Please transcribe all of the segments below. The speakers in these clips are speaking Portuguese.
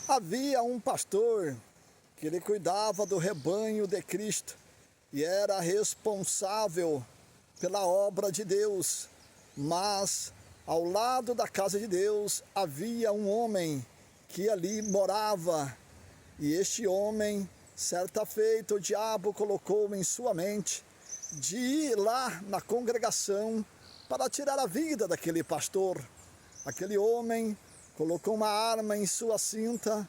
Havia um pastor que ele cuidava do rebanho de Cristo e era responsável pela obra de Deus. Mas ao lado da casa de Deus havia um homem que ali morava. E este homem, certa feita, o diabo colocou em sua mente de ir lá na congregação para tirar a vida daquele pastor. Aquele homem colocou uma arma em sua cinta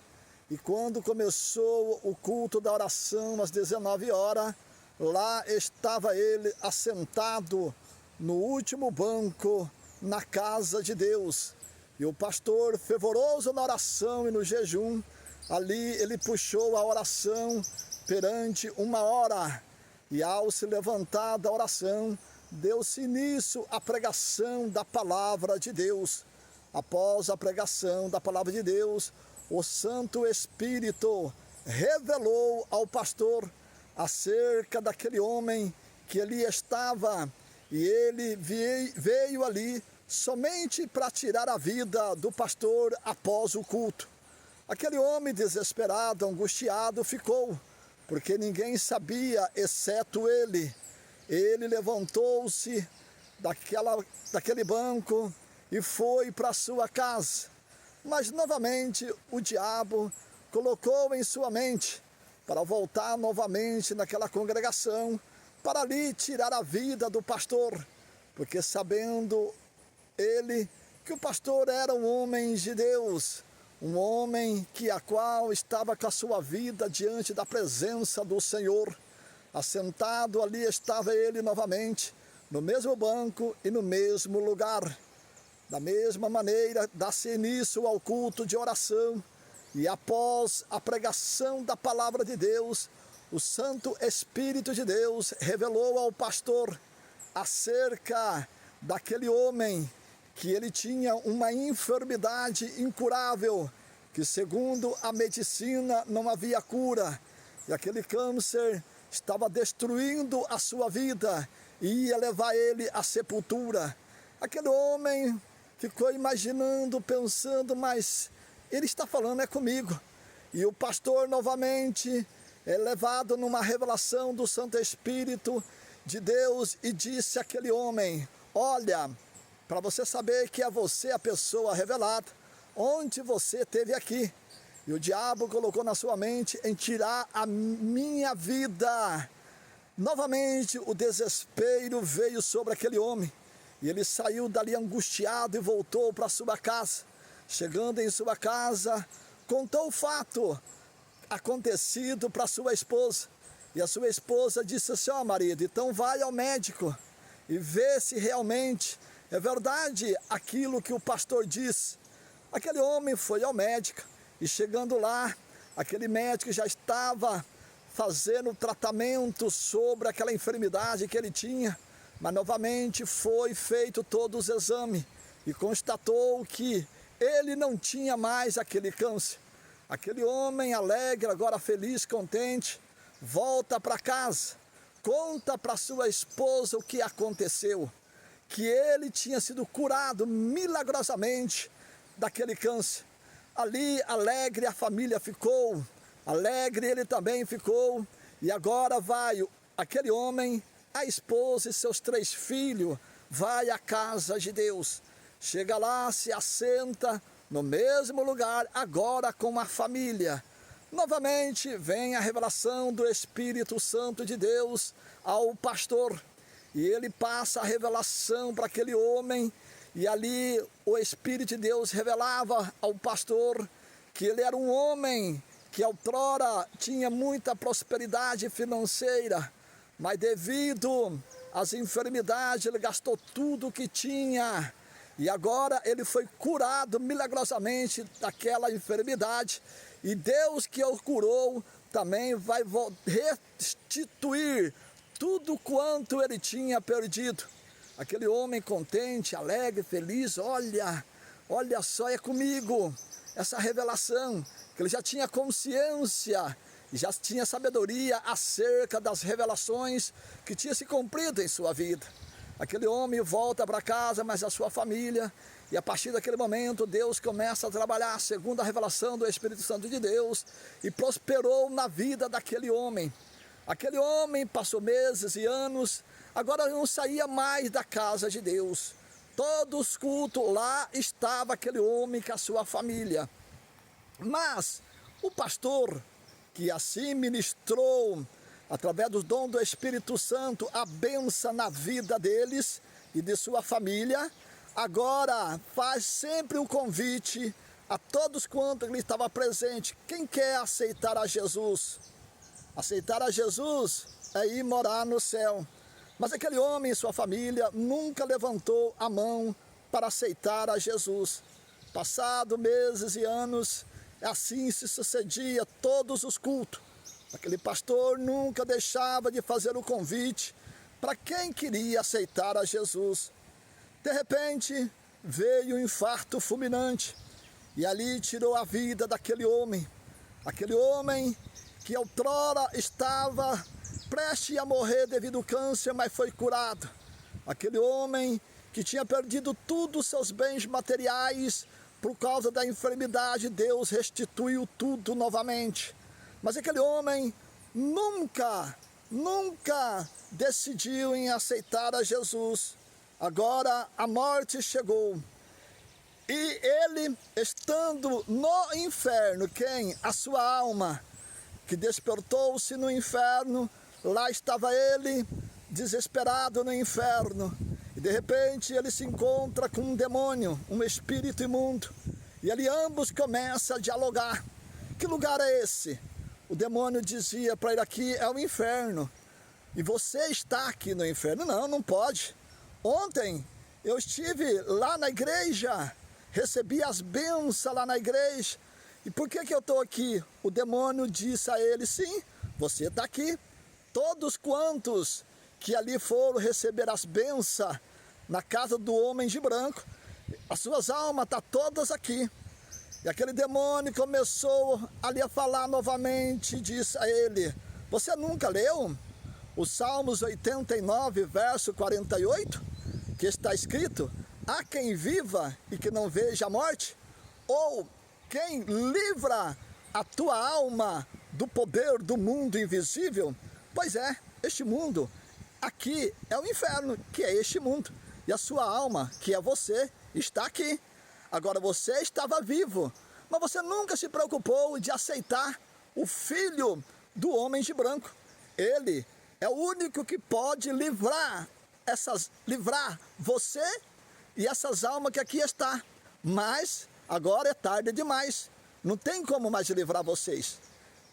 e quando começou o culto da oração às 19 horas, lá estava ele assentado no último banco na casa de Deus. E o pastor, fervoroso na oração e no jejum, ali ele puxou a oração perante 1 hora. E ao se levantar da oração, deu-se início à pregação da palavra de Deus. Após a pregação da palavra de Deus, o Santo Espírito revelou ao pastor acerca daquele homem que ali estava, e ele veio ali somente para tirar a vida do pastor após o culto. Aquele homem desesperado, angustiado ficou, porque ninguém sabia, exceto ele. Ele levantou-se daquele banco e foi para sua casa. Mas novamente o diabo colocou em sua mente para voltar novamente naquela congregação, para ali tirar a vida do pastor, porque sabendo ele que o pastor era um homem de Deus, um homem a qual estava com a sua vida diante da presença do Senhor. Assentado ali estava ele novamente, no mesmo banco e no mesmo lugar. Da mesma maneira, dá-se início ao culto de oração, e após a pregação da palavra de Deus, o Santo Espírito de Deus revelou ao pastor acerca daquele homem que ele tinha uma enfermidade incurável, que segundo a medicina não havia cura, e aquele câncer estava destruindo a sua vida e ia levar ele à sepultura. Aquele homem ficou imaginando, pensando, mas ele está falando é comigo. E o pastor novamente é levado numa revelação do Santo Espírito de Deus e disse àquele homem: olha, para você saber que é você a pessoa revelada, onde você esteve aqui. E o diabo colocou na sua mente em tirar a minha vida. Novamente o desespero veio sobre aquele homem. E ele saiu dali angustiado e voltou para sua casa. Chegando em sua casa, contou o fato acontecido para sua esposa. E a sua esposa disse assim: ó marido, então vai ao médico e vê se realmente é verdade aquilo que o pastor disse. Aquele homem foi ao médico e chegando lá, aquele médico já estava fazendo tratamento sobre aquela enfermidade que ele tinha. Mas novamente foi feito todos os exames e constatou que ele não tinha mais aquele câncer. Aquele homem alegre, agora feliz, contente, volta para casa, conta para sua esposa o que aconteceu, que ele tinha sido curado milagrosamente daquele câncer. Ali, alegre, a família ficou, alegre ele também ficou, e agora vai aquele homem, a esposa e seus 3 filhos, vai à casa de Deus. Chega lá, se assenta no mesmo lugar, agora com a família. Novamente vem a revelação do Espírito Santo de Deus ao pastor. E ele passa a revelação para aquele homem. E ali o Espírito de Deus revelava ao pastor que ele era um homem que outrora tinha muita prosperidade financeira, mas devido às enfermidades, ele gastou tudo o que tinha. E agora ele foi curado milagrosamente daquela enfermidade. E Deus que o curou também vai restituir tudo quanto ele tinha perdido. Aquele homem contente, alegre, feliz, olha só, é comigo. Essa revelação, que ele já tinha consciência, já tinha sabedoria acerca das revelações que tinha se cumprido em sua vida. Aquele homem volta para casa, mas a sua família, e a partir daquele momento Deus começa a trabalhar segundo a revelação do Espírito Santo de Deus e prosperou na vida daquele homem. Aquele homem passou meses e anos, agora não saía mais da casa de Deus. Todos os cultos, lá estava aquele homem com a sua família. Mas o pastor, que assim ministrou, através do dom do Espírito Santo, a bênção na vida deles e de sua família, agora faz sempre o convite a todos quanto ele estava presente. Quem quer aceitar a Jesus? Aceitar a Jesus é ir morar no céu. Mas aquele homem e sua família nunca levantou a mão para aceitar a Jesus. Passado meses e anos, assim se sucedia todos os cultos. Aquele pastor nunca deixava de fazer o convite para quem queria aceitar a Jesus. De repente, veio um infarto fulminante e ali tirou a vida daquele homem. Aquele homem que outrora estava prestes a morrer devido ao câncer, mas foi curado. Aquele homem que tinha perdido todos os seus bens materiais por causa da enfermidade, Deus restituiu tudo novamente. Mas aquele homem nunca decidiu em aceitar a Jesus. Agora a morte chegou. E ele, estando no inferno, quem? A sua alma, que despertou-se no inferno, lá estava ele, desesperado no inferno. E de repente ele se encontra com um demônio, um espírito imundo. E ali ambos começam a dialogar. Que lugar é esse? O demônio dizia para ele: aqui é o inferno. E você está aqui no inferno? Não, não pode. Ontem eu estive lá na igreja, recebi as bênçãos lá na igreja. E por que eu estou aqui? O demônio disse a ele: sim, você está aqui. Todos quantos que ali foram receber as bênçãos na casa do homem de branco, as suas almas estão todas aqui. E aquele demônio começou ali a falar novamente e disse a ele: você nunca leu o Salmos 89, verso 48? Que está escrito: há quem viva e que não veja a morte? Ou quem livra a tua alma do poder do mundo invisível? Pois é, este mundo aqui é o inferno, que é este mundo. E a sua alma, que é você, está aqui. Agora você estava vivo, mas você nunca se preocupou de aceitar o Filho do homem de branco. Ele é o único que pode livrar você e essas almas que aqui está. Mas agora é tarde demais. Não tem como mais livrar vocês.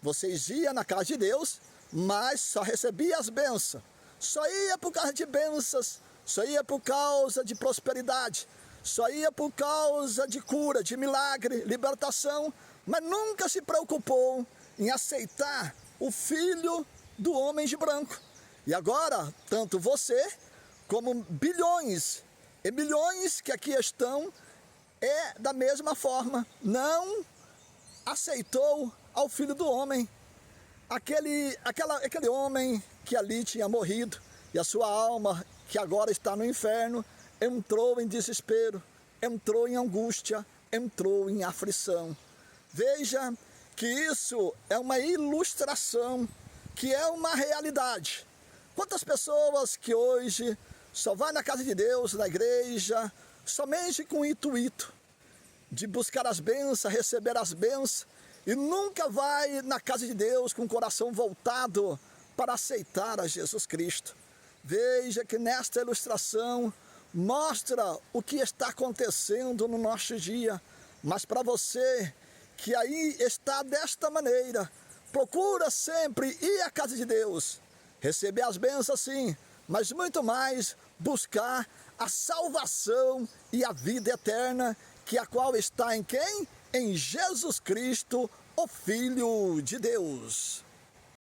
Vocês iam na casa de Deus, mas só recebiam as bênçãos. Só ia por causa de bênçãos, só ia por causa de prosperidade, só ia por causa de cura, de milagre, libertação, mas nunca se preocupou em aceitar o Filho do homem de branco. E agora, tanto você como bilhões e milhões que aqui estão, é da mesma forma, não aceitou ao Filho do homem. Aquele homem que ali tinha morrido, e a sua alma, que agora está no inferno, entrou em desespero, entrou em angústia, entrou em aflição. Veja que isso é uma ilustração, que é uma realidade. Quantas pessoas que hoje só vai na casa de Deus, na igreja, somente com o intuito de buscar as bênçãos, receber as bênçãos, e nunca vai na casa de Deus com o coração voltado para aceitar a Jesus Cristo. Veja que nesta ilustração mostra o que está acontecendo no nosso dia. Mas para você que aí está desta maneira, procura sempre ir à casa de Deus, receber as bênçãos sim, mas muito mais buscar a salvação e a vida eterna, que a qual está em quem? Em Jesus Cristo, o Filho de Deus.